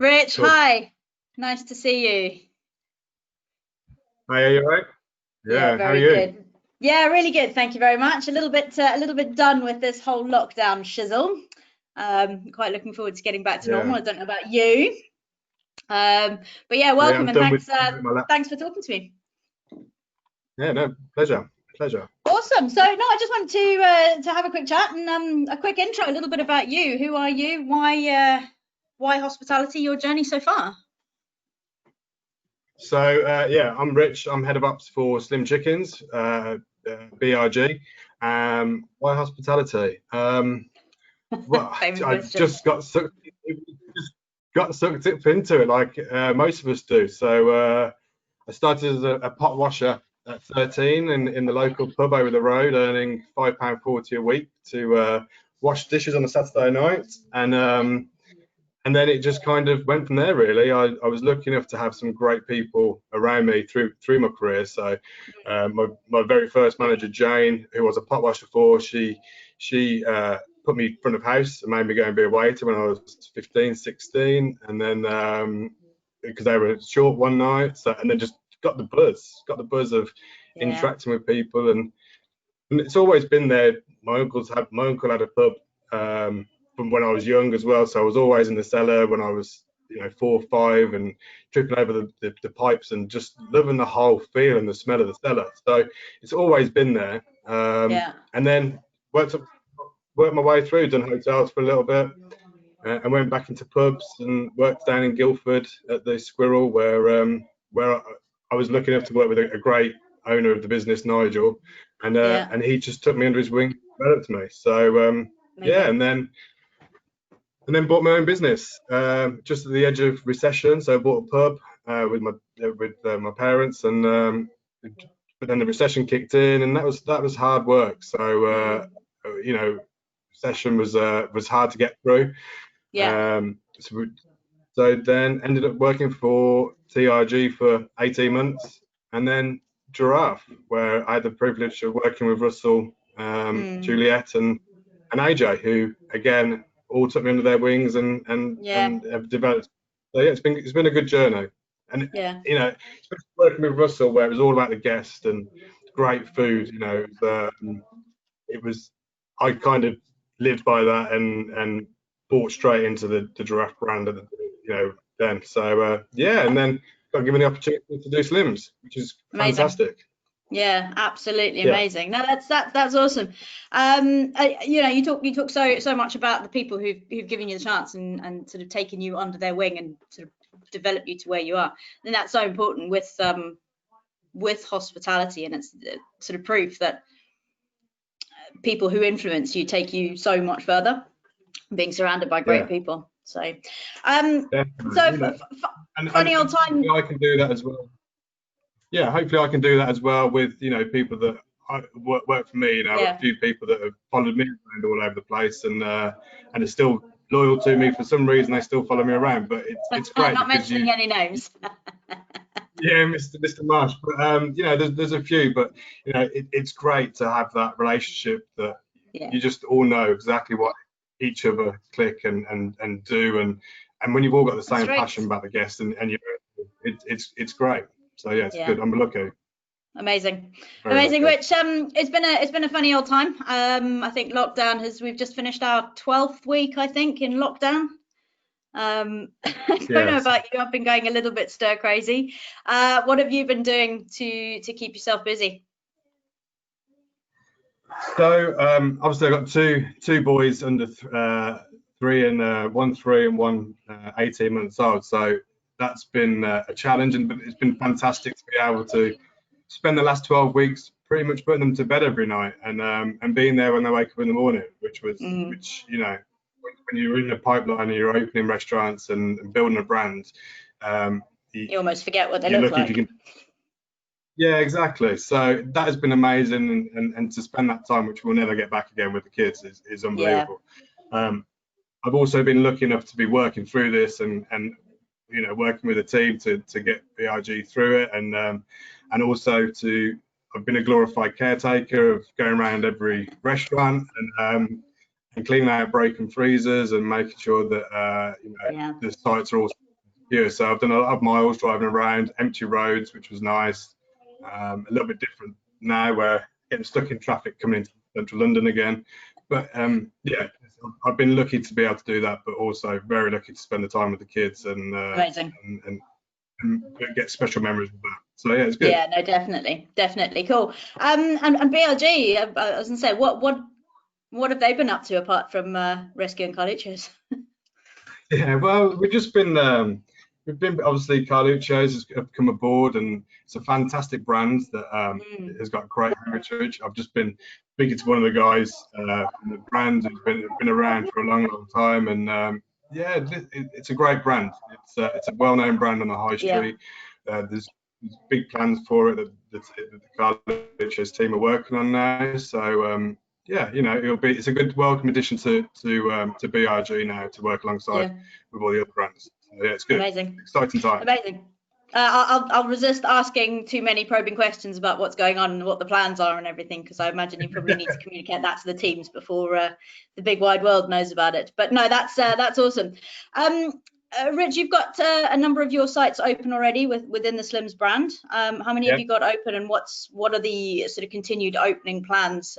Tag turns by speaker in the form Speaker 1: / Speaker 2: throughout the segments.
Speaker 1: Rich,
Speaker 2: Cool.
Speaker 1: hi. Nice to see you.
Speaker 2: Hi, are you all right?
Speaker 1: Yeah,
Speaker 2: Yeah, how are
Speaker 1: very
Speaker 2: you?
Speaker 1: good. Yeah, really good. Thank you very much. A little bit done with this whole lockdown shizzle. Quite looking forward to getting back to normal.
Speaker 2: Yeah.
Speaker 1: I don't know about you. But yeah,
Speaker 2: Yeah,
Speaker 1: welcome
Speaker 2: I'm
Speaker 1: and
Speaker 2: done with
Speaker 1: thanks.
Speaker 2: my lap.
Speaker 1: Thanks for talking to me.
Speaker 2: Yeah, no, pleasure.
Speaker 1: Awesome. So no, I just wanted to have a quick chat and a quick intro, a little bit about you. Who are you? Why hospitality? Your journey so far?
Speaker 2: So yeah, I'm Rich. I'm head of ops for Slim Chickens, BRG. Why hospitality? Well,
Speaker 1: Famous
Speaker 2: I
Speaker 1: question.
Speaker 2: just got sucked up into it, like most of us do. So I started as a pot washer at 13 in the local pub over the road, earning £5.40 a week to wash dishes on a Saturday night, and then it just kind of went from there. Really, I was lucky enough to have some great people around me through my career. So my very first manager, Jane, who was a pot washer before, she put me front of house and made me go and be a waiter when I was 15, 16, and then because they were short one night, and then just got the buzz of interacting with people, and it's always been there. My uncle had a pub from when I was young as well, so I was always in the cellar when I was 4 or 5 and tripping over the pipes and just loving the whole feel and the smell of the cellar. So it's always been there. And then worked my way through, done hotels for a little bit, and went back into pubs and worked down in Guildford at the Squirrel, where I was lucky enough to work with a great owner of the business, Nigel, and he just took me under his wing, developed me. So yeah, and then bought my own business just at the edge of recession. So I bought a pub with my parents, and but then the recession kicked in, and that was hard work. So recession was hard to get through. So then ended up working for TRG for 18 months, and then Giraffe, where I had the privilege of working with Russell, Juliet, and AJ, who again all took me under their wings and have developed. So yeah, it's been a good journey, and especially working with Russell, where it was all about the guest and great food. I kind of lived by that and bought straight into the Giraffe brand then. So yeah, and then got given the opportunity to do Slims, which is fantastic.
Speaker 1: Yeah, absolutely amazing. No, that's awesome. You talk so much about the people who've given you the chance and sort of taken you under their wing and sort of developed you to where you are. And that's so important with hospitality, and it's sort of proof that people who influence you take you so much further, being surrounded by great people. So funny old time.
Speaker 2: I can do that as well. Yeah, hopefully I can do that as well with people that work for me. A few people that have followed me around all over the place and are still loyal to me. For some reason, they still follow me around, but it's great.
Speaker 1: Not mentioning any names.
Speaker 2: Yeah, Mr. Marsh, but there's a few, but it's great to have that relationship that you just all know exactly what each other click and do, and when you've all got the same passion about the guest, and it's great. So yeah, it's good. I'm lucky.
Speaker 1: Amazing. Rich, it's been a funny old time. I think we've just finished our 12th week, I think, in lockdown. I don't know about you, I've been going a little bit stir crazy. What have you been doing to keep yourself busy?
Speaker 2: So obviously I've got two boys under 3 and one 3 and one 18 months old. So that's been a challenge, but it's been fantastic to be able to spend the last 12 weeks pretty much putting them to bed every night and being there when they wake up in the morning, which when you're in the pipeline and you're opening restaurants and building a brand,
Speaker 1: you almost forget what they look like.
Speaker 2: Yeah, exactly. So that has been amazing, and to spend that time, which we'll never get back again with the kids, is unbelievable. I've also been lucky enough to be working through this and working with a team to get BRG through it, and also I've been a glorified caretaker of going around every restaurant and cleaning out broken freezers and making sure that the sites are all year or so, I've done a lot of miles driving around, empty roads, which was nice. A little bit different now, where getting stuck in traffic coming into central London again. But yeah, I've been lucky to be able to do that, but also very lucky to spend the time with the kids and
Speaker 1: Amazing.
Speaker 2: and get special memories with that. So yeah, it's good.
Speaker 1: Yeah, no, definitely cool. And BLG, I was gonna say, what have they been up to apart from rescuing Carluccio's?
Speaker 2: Yeah, well, we've been obviously Carluccio's have come aboard, and it's a fantastic brand that has got great heritage. I've just been speaking to one of the guys from the brand who's been around for a long time, and yeah, it's a great brand. It's a well-known brand on the high street. There's big plans for it that the Carluccio's team are working on now. So yeah, it's a good welcome addition to BRG now, to work alongside with all the other brands. So, yeah, it's good.
Speaker 1: Amazing.
Speaker 2: Exciting time.
Speaker 1: Amazing. I'll resist asking too many probing questions about what's going on and what the plans are and everything, because I imagine you probably need to communicate that to the teams before the big wide world knows about it. But no, that's awesome. Rich, you've got a number of your sites open already within the Slims brand. How many have you got open, and what are the sort of continued opening plans?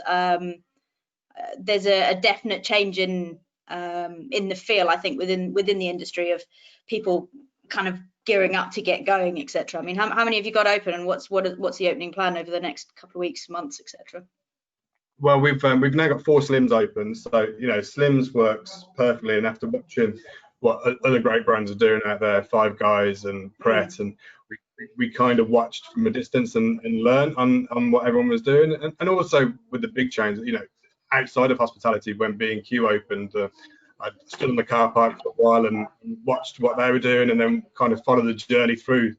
Speaker 1: There's a definite change in the feel, I think, within the industry, of people kind of gearing up to get going, etc. I mean, how many have you got open, and what's the opening plan over the next couple of weeks, months, etc.?
Speaker 2: Well, we've now got 4 Slims open, so Slims works perfectly. And after watching what other great brands are doing out there, Five Guys and Pret, and we kind of watched from a distance and learned on what everyone was doing, and also with the big chains, outside of hospitality, when B&Q opened, I stood in the car park for a while and watched what they were doing, and then kind of followed the journey through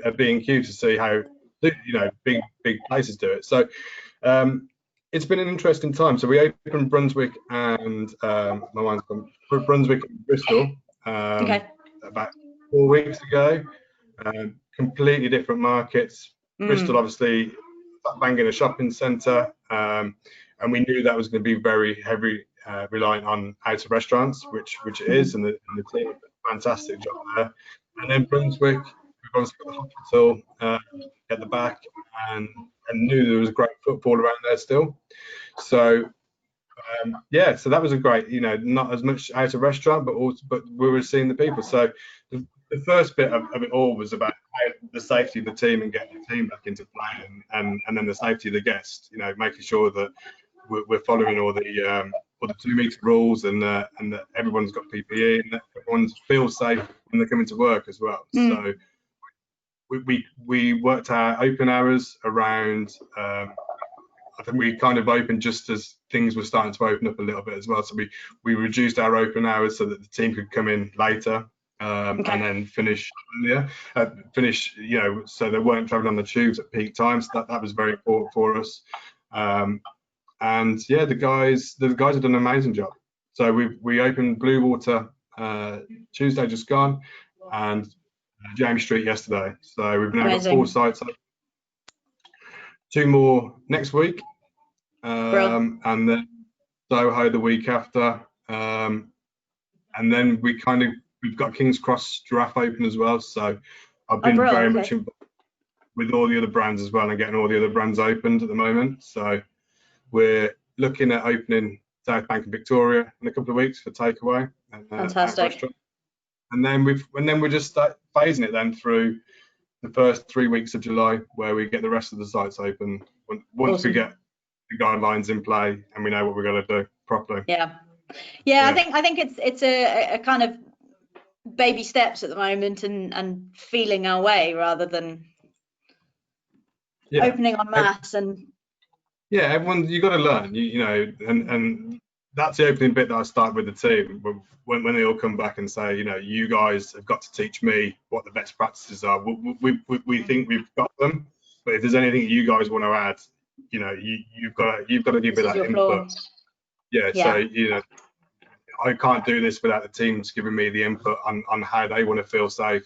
Speaker 2: a B&Q to see how big places do it. So it's been an interesting time. So we opened Brunswick and Brunswick and Bristol about 4 weeks ago. Completely different markets. Bristol, obviously, banging a shopping centre, and we knew that was going to be very heavy reliant on out of restaurants, which it is, and the team did a fantastic job there. And then Brunswick, we've obviously got the hospital at the back, and knew there was great football around there still. So yeah, so that was a great, not as much out of restaurant, but we were seeing the people. So the first bit of it all was about the safety of the team and getting the team back into play, and then the safety of the guests, making sure that we're following all the 2-meter rules, and that everyone's got PPE, and that everyone feels safe when they're coming to work as well. So we worked our open hours around, I think we kind of opened just as things were starting to open up a little bit as well. So we reduced our open hours so that the team could come in later, and then finish earlier, so they weren't traveling on the tubes at peak times. That was very important for us. And yeah, the guys have done an amazing job. So we opened Blue Water Tuesday just gone, and James Street yesterday. So we've now got 4 sites open. 2 more next week, and then Soho the week after, and then we've got King's Cross Giraffe open as well. So I've been very much involved with all the other brands as well, and getting all the other brands opened at the moment. So we're looking at opening South Bank and Victoria in a couple of weeks for takeaway.
Speaker 1: Fantastic.
Speaker 2: And then we're just phasing it then through the first 3 weeks of July, where we get the rest of the sites open once we get the guidelines in play and we know what we're going to do properly.
Speaker 1: Yeah. I think it's a kind of baby steps at the moment, and feeling our way rather than opening en masse. And
Speaker 2: everyone, you got to learn, and that's the opening bit that I start with the team when they all come back and say, you guys have got to teach me what the best practices are. We think we've got them, but if there's anything you guys want to add, you've got to give me that input. So I can't do this without the teams giving me the input on how they want to feel safe.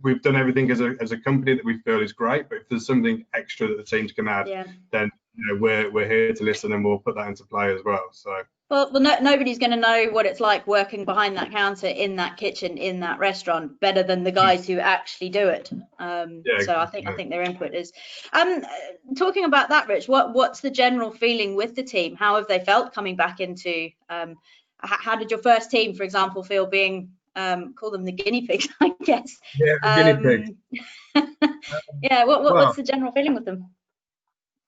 Speaker 2: We've done everything as a company that we feel is great, but if there's something extra that the teams can add, then we're here to listen, and we'll put that into play as well. So.
Speaker 1: Well, nobody's going to know what it's like working behind that counter in that kitchen in that restaurant better than the guys who actually do it. So I think their input is. Talking about that, Rich, what's the general feeling with the team? How have they felt coming back into? How did your first team, for example, feel being call them the guinea pigs, I guess?
Speaker 2: Yeah, the guinea pigs.
Speaker 1: Yeah. What's the general feeling with them?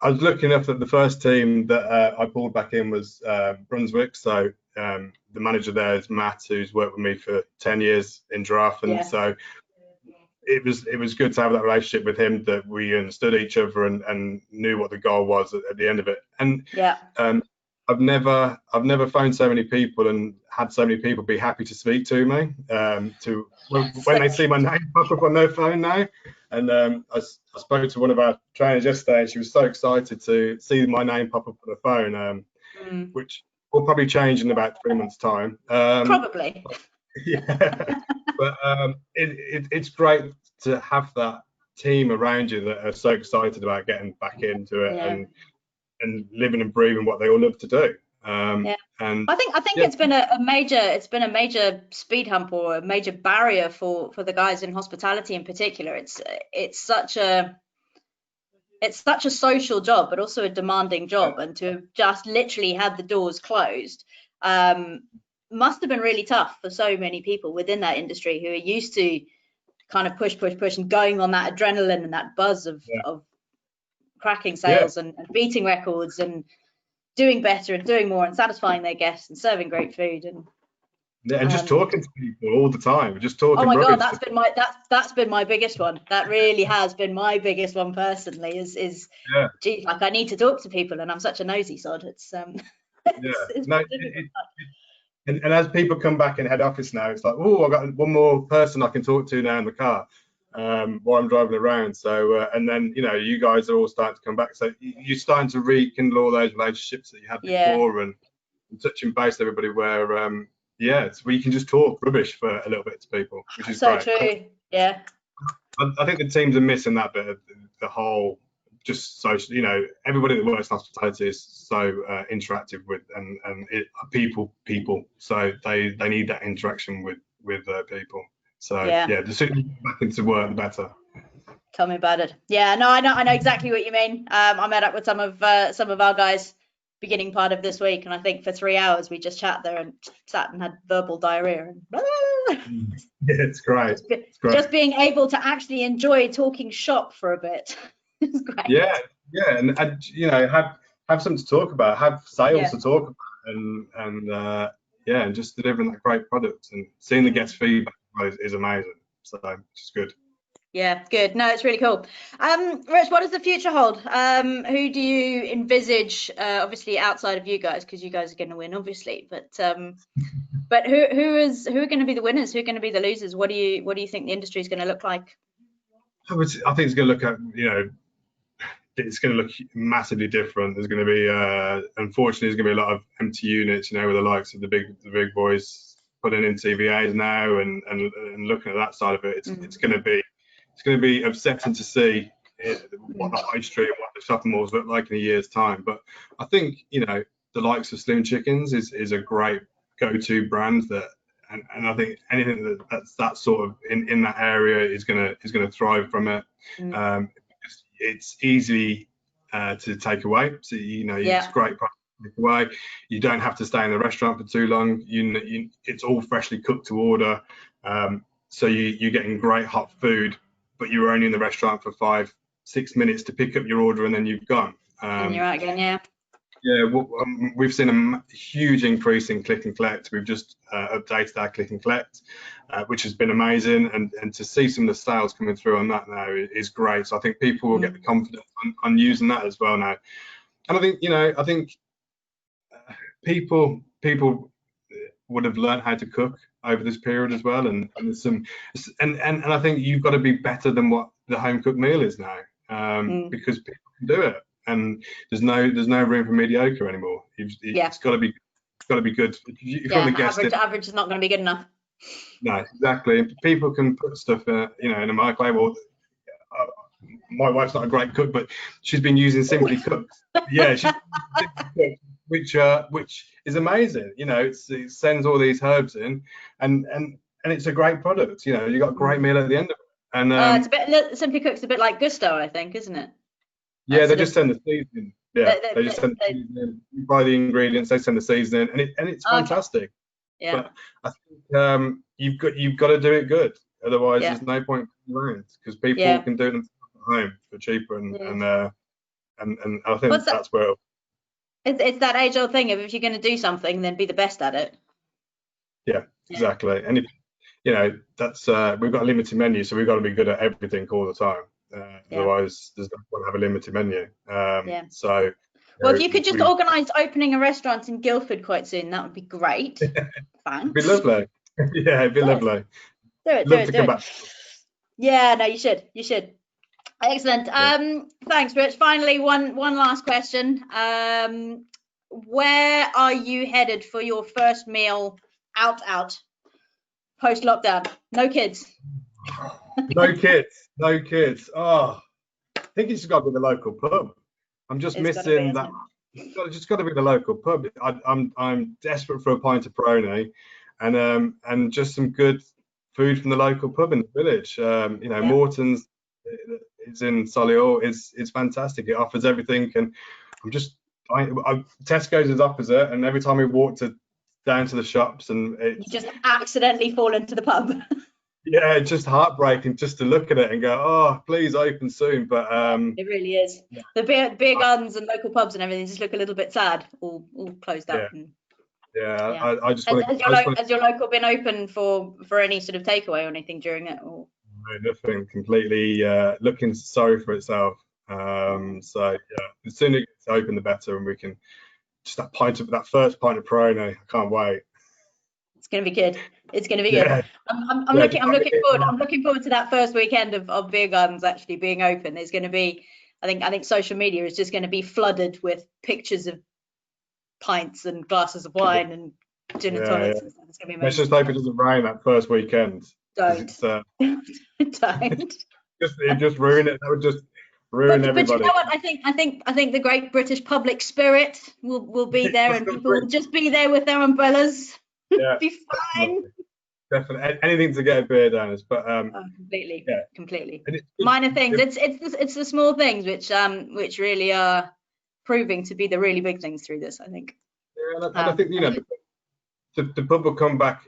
Speaker 2: I was lucky enough that the first team that I pulled back in was Brunswick. So the manager there is Matt, who's worked with me for 10 years in giraffe, and so it was good to have that relationship with him, that we understood each other and knew what the goal was at the end of it. And I've never phoned so many people and had so many people be happy to speak to me when they see my name pop up on their phone now. And I spoke to one of our trainers yesterday, and she was so excited to see my name pop up on the phone, which will probably change in about 3 months' time.
Speaker 1: Probably.
Speaker 2: Yeah, but it's great to have that team around you that are so excited about getting back into it and living and breathing what they all love to do. And
Speaker 1: I think it's been a major speed hump, or a major barrier for the guys in hospitality in particular. It's such a social job, but also a demanding job, and to have just literally had the doors closed must have been really tough for so many people within that industry who are used to kind of push and going on that adrenaline and that buzz of cracking sales and beating records and doing better and doing more and satisfying their guests and serving great food and
Speaker 2: just talking to people all the time, just talking.
Speaker 1: Oh my God, that's been my biggest one. That really has been my biggest one personally. Geez, like, I need to talk to people, and I'm such a nosy sod. It's
Speaker 2: and as people come back in head office now, it's like, oh, I've got one more person I can talk to now in the car while I'm driving around. So and then you guys are all starting to come back, so you're starting to rekindle all those relationships that you had before, and touching base with everybody where it's where you can just talk rubbish for a little bit to people, which is
Speaker 1: so
Speaker 2: great.
Speaker 1: True. Yeah,
Speaker 2: I think the teams are missing that bit of the whole just social. Everybody that works in hospitality is so interactive with and people, so they need that interaction with people. So the sooner you get back into work, the better.
Speaker 1: Tell me about it. Yeah, no, I know exactly what you mean. I met up with some of our guys beginning part of this week, and I think for 3 hours we just sat there and had verbal diarrhea. And
Speaker 2: it's great.
Speaker 1: Just being able to actually enjoy talking shop for a bit is great.
Speaker 2: Yeah, and have something to talk about, have sales to talk about, and just delivering that great product and seeing the guest feedback is amazing. So it's good.
Speaker 1: Yeah, good. No, it's really cool. Rich, what does the future hold? Who do you envisage, obviously outside of you guys, because you guys are going to win, obviously, but who are going to be the winners? Who are going to be the losers? What do you think the industry is going to look like?
Speaker 2: I think it's going to look at, it's going to look massively different. There's going to be, unfortunately, there's going to be a lot of empty units, with the likes of the big boys putting in TVAs now and looking at that side of it. It's going to be upsetting to see what the high street and what the shopping malls look like in a year's time. But I think, the likes of Slim Chickens is a great go-to brand and I think anything that's that sort of in that area is gonna thrive from it. It's easy to take away, so it's great product to take away. You don't have to stay in the restaurant for too long. It's all freshly cooked to order, so you're getting great hot food, but you're only in the restaurant for 5-6 minutes to pick up your order and then you've gone.
Speaker 1: And you're out again,
Speaker 2: well, we've seen a huge increase in click and collect. We've just updated our click and collect, which has been amazing, and to see some of the sales coming through on that now is great. So I think people will get the confidence on using that as well now. And I think people would have learned how to cook over this period as well, and I think you've got to be better than what the home cooked meal is now, because people can do it. And there's no room for mediocre anymore. It's got to be good.
Speaker 1: Average is not going to be good enough.
Speaker 2: No, exactly. People can put stuff in a microwave, or my wife's not a great cook, but she's been using Simply Cooked. Yeah, she's Simply Cooked, which is amazing. You know, it sends all these herbs in, and it's a great product. You know, you got a great meal at the end of it. And
Speaker 1: it's a bit, Simply Cook's a bit like Gusto, I think, isn't it?
Speaker 2: Yeah, they just send the seasoning. Yeah, they just send the seasoning. You buy the ingredients, they send the seasoning, and it's fantastic.
Speaker 1: Okay. Yeah.
Speaker 2: But I think you've got to do it good. Otherwise, there's no point around, because people can do it themselves at home for cheaper, and I think that's where
Speaker 1: it's that age-old thing of, if you're going to do something, then be the best at it.
Speaker 2: Yeah, exactly. And if, you know, that's we've got a limited menu, so we've got to be good at everything all the time. Otherwise, there's no point have a limited menu. So.
Speaker 1: Well, if you could just organise opening a restaurant in Guildford quite soon, that would be great. Thanks.
Speaker 2: It'd be lovely. Yeah, it'd be lovely.
Speaker 1: Do it. Yeah, no, you should. Excellent. Thanks, Rich. Finally, one last question. Where are you headed for your first meal out post lockdown? No kids.
Speaker 2: No kids. Oh, I think it's got to be the local pub. I'm just missing that. It's just got to be the local pub. I'm desperate for a pint of Peroni, and just some good food from the local pub in the village. You know, Morton's is in Solihull. It's fantastic. It offers everything, and Tesco's is opposite, and every time we walk down to the shops, and
Speaker 1: you just accidentally fall into the pub.
Speaker 2: Yeah, it's just heartbreaking just to look at it and go, oh, please open soon. But
Speaker 1: it really is. The beer gardens and local pubs and everything just look a little bit sad, all closed up.
Speaker 2: I just want
Speaker 1: Has your local been open for any sort of takeaway or anything during it? Or?
Speaker 2: No, nothing. Completely looking sorry for itself. So yeah, the sooner it's open, the better, and we can just that first pint of Peroni. I can't wait.
Speaker 1: It's going to be good. It's going to be good. I'm looking forward to that first weekend of beer gardens actually being open. There's going to be, I think social media is just going to be flooded with pictures of pints and glasses of wine and gin and tonics. And stuff. It's going to be amazing.
Speaker 2: Let's just hope it doesn't rain that first weekend.
Speaker 1: Don't.
Speaker 2: Don't.
Speaker 1: It
Speaker 2: just ruin it. That would just ruin everybody.
Speaker 1: But you know what? I think the great British public spirit will be there, and people will just be there with their umbrellas.
Speaker 2: Yeah,
Speaker 1: be fine.
Speaker 2: Definitely. Anything to get a beer down is, but
Speaker 1: completely. Minor things. It's the small things which really are proving to be the really big things through this, I think.
Speaker 2: Yeah, and I think, you know, the pub will come back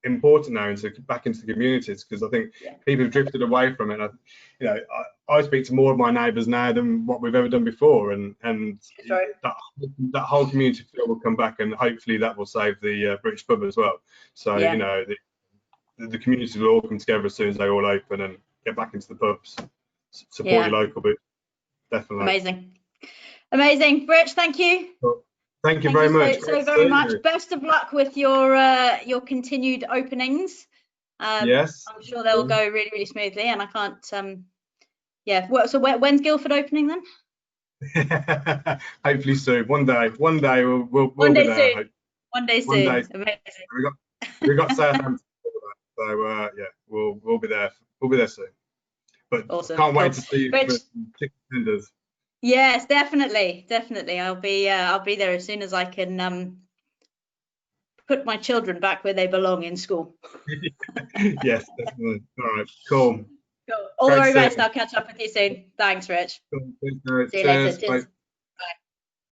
Speaker 2: important now back into the communities, because I think people have drifted away from it. You know, I speak to more of my neighbours now than what we've ever done before, and that whole community feel will come back, and hopefully that will save the British pub as well. So you know, the communities will all come together as soon as they all open and get back into the pubs, support your local booth. Definitely
Speaker 1: amazing. Rich, thank you.
Speaker 2: Cool. Thank you very much.
Speaker 1: So very much. Best of luck with your continued openings.
Speaker 2: Yes.
Speaker 1: I'm sure they'll go really, really smoothly, and I can't. So when's Guildford opening then?
Speaker 2: Hopefully soon. One day we'll be there.
Speaker 1: One day soon. Amazing.
Speaker 2: We got Southampton, so we'll be there. We'll be there soon. But awesome. Can't wait to see you for chicken tenders.
Speaker 1: Yes, definitely. I'll be there as soon as I can put my children back where they belong in school.
Speaker 2: Yes, definitely. All right, cool.
Speaker 1: All the very best. I'll catch up with you soon. Thanks, Rich.
Speaker 2: Cool.
Speaker 1: See you later. Cheers. Bye.